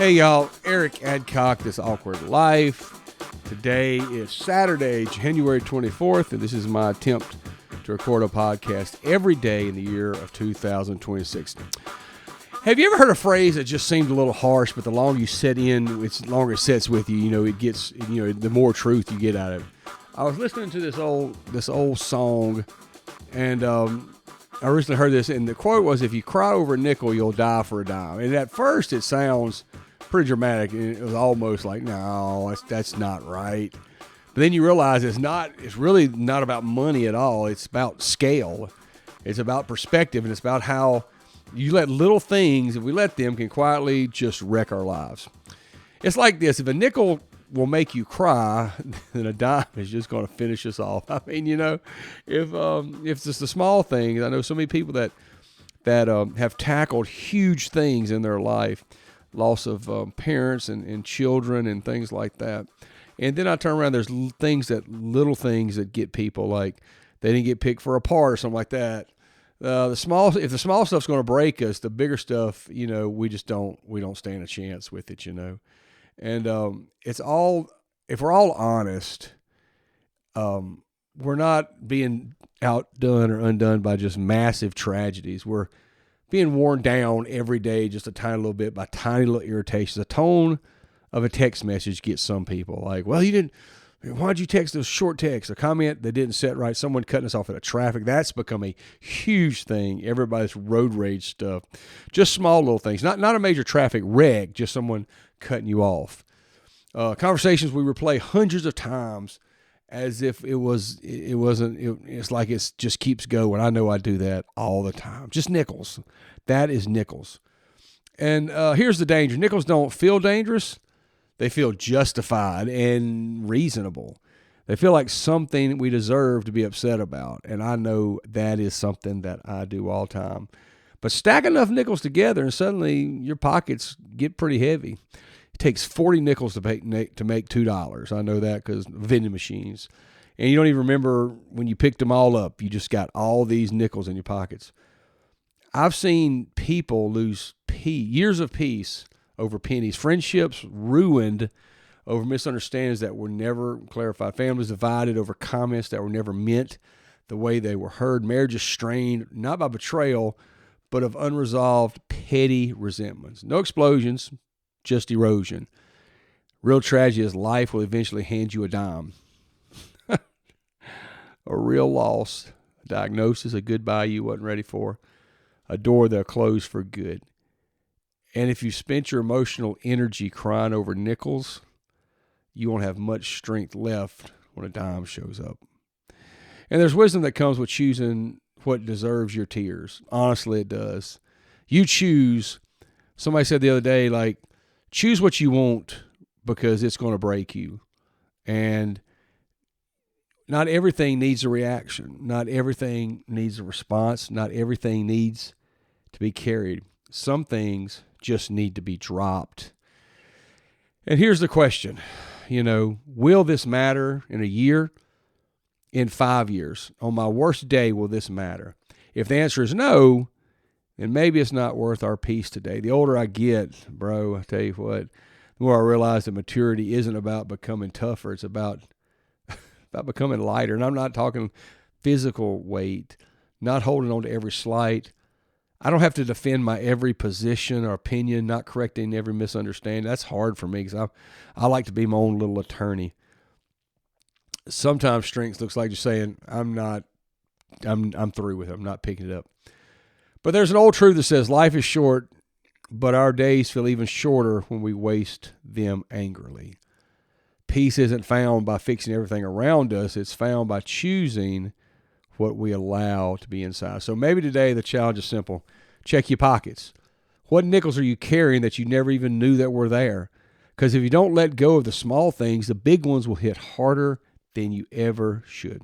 Hey y'all, Eric Adcock, This Awkward Life. Today is Saturday, January 24th, and this is my attempt to record a podcast every day in the year of 2026. Have you ever heard a phrase that just seemed a little harsh, but the longer you sit in, it's the longer it sits with you, it gets, the more truth you get out of it. I was listening to this old song, and I recently heard this, and the quote was, "If you cry over a nickel, you'll die for a dime." And at first, it sounds pretty dramatic, and it was almost like, no, that's not right. But then you realize it's really not about money at all. It's about scale. It's about perspective, and it's about how you let little things, if we let them, can quietly just wreck our lives. It's like this: if a nickel will make you cry, then a dime is just going to finish us off. I mean, if it's just the small things. I know so many people that have tackled huge things in their life, loss of parents and children and things like that. And then I turn around, there's little things that get people, like they didn't get picked for a part or something like that. If the small stuff's going to break us, the bigger stuff, we don't stand a chance with it, And it's all, if we're all honest, we're not being outdone or undone by just massive tragedies. We're being worn down every day just a tiny little bit by tiny little irritations. The tone of a text message gets some people like, well, why'd you text those short texts? A comment that didn't set right, someone cutting us off at a traffic. That's become a huge thing. Everybody's road rage stuff. Just small little things. Not a major traffic wreck, just someone cutting you off. Conversations we replay hundreds of times as if it's like it just keeps going. I know I do that all the time. Just nickels. That is nickels. And here's the danger. Nickels don't feel dangerous. They feel justified and reasonable. They feel like something we deserve to be upset about. And I know that is something that I do all the time. But stack enough nickels together and suddenly your pockets get pretty heavy. It takes 40 nickels to make $2. I know that because vending machines. And you don't even remember when you picked them all up. You just got all these nickels in your pockets. I've seen people lose years of peace over pennies. Friendships ruined over misunderstandings that were never clarified. Families divided over comments that were never meant the way they were heard. Marriages strained, not by betrayal, but of unresolved petty resentments. No explosions, just erosion. Real tragedy is life will eventually hand you a dime. A real loss, a diagnosis, a goodbye you wasn't ready for, a door they'll close for good. And if you spent your emotional energy crying over nickels, you won't have much strength left when a dime shows up. And there's wisdom that comes with choosing what deserves your tears. Honestly, it does. You choose. Somebody said the other day, like, choose what you want because it's going to break you. And not everything needs a reaction. Not everything needs a response. Not everything needs to be carried. Some things just need to be dropped. And here's the question, will this matter in a year? In 5 years? On my worst day, will this matter? If the answer is no, then maybe it's not worth our peace today. The older I get, bro, I tell you what, the more I realize that maturity isn't about becoming tougher. It's about becoming lighter. And I'm not talking physical weight, not holding on to every slight. I don't have to defend my every position or opinion, not correcting every misunderstanding. That's hard for me because I like to be my own little attorney. Sometimes strength looks like just saying, I'm through with it. I'm not picking it up. But there's an old truth that says life is short, but our days feel even shorter when we waste them angrily. Peace isn't found by fixing everything around us. It's found by choosing what we allow to be inside. So maybe today the challenge is simple. Check your pockets. What nickels are you carrying that you never even knew that were there? Because if you don't let go of the small things, the big ones will hit harder than you ever should.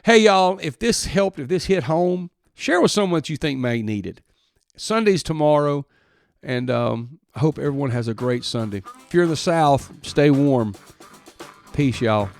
Hey, y'all, if this helped, if this hit home, share with someone that you think may need it. Sunday's tomorrow, and I hope everyone has a great Sunday. If you're in the South, stay warm. Peace, y'all.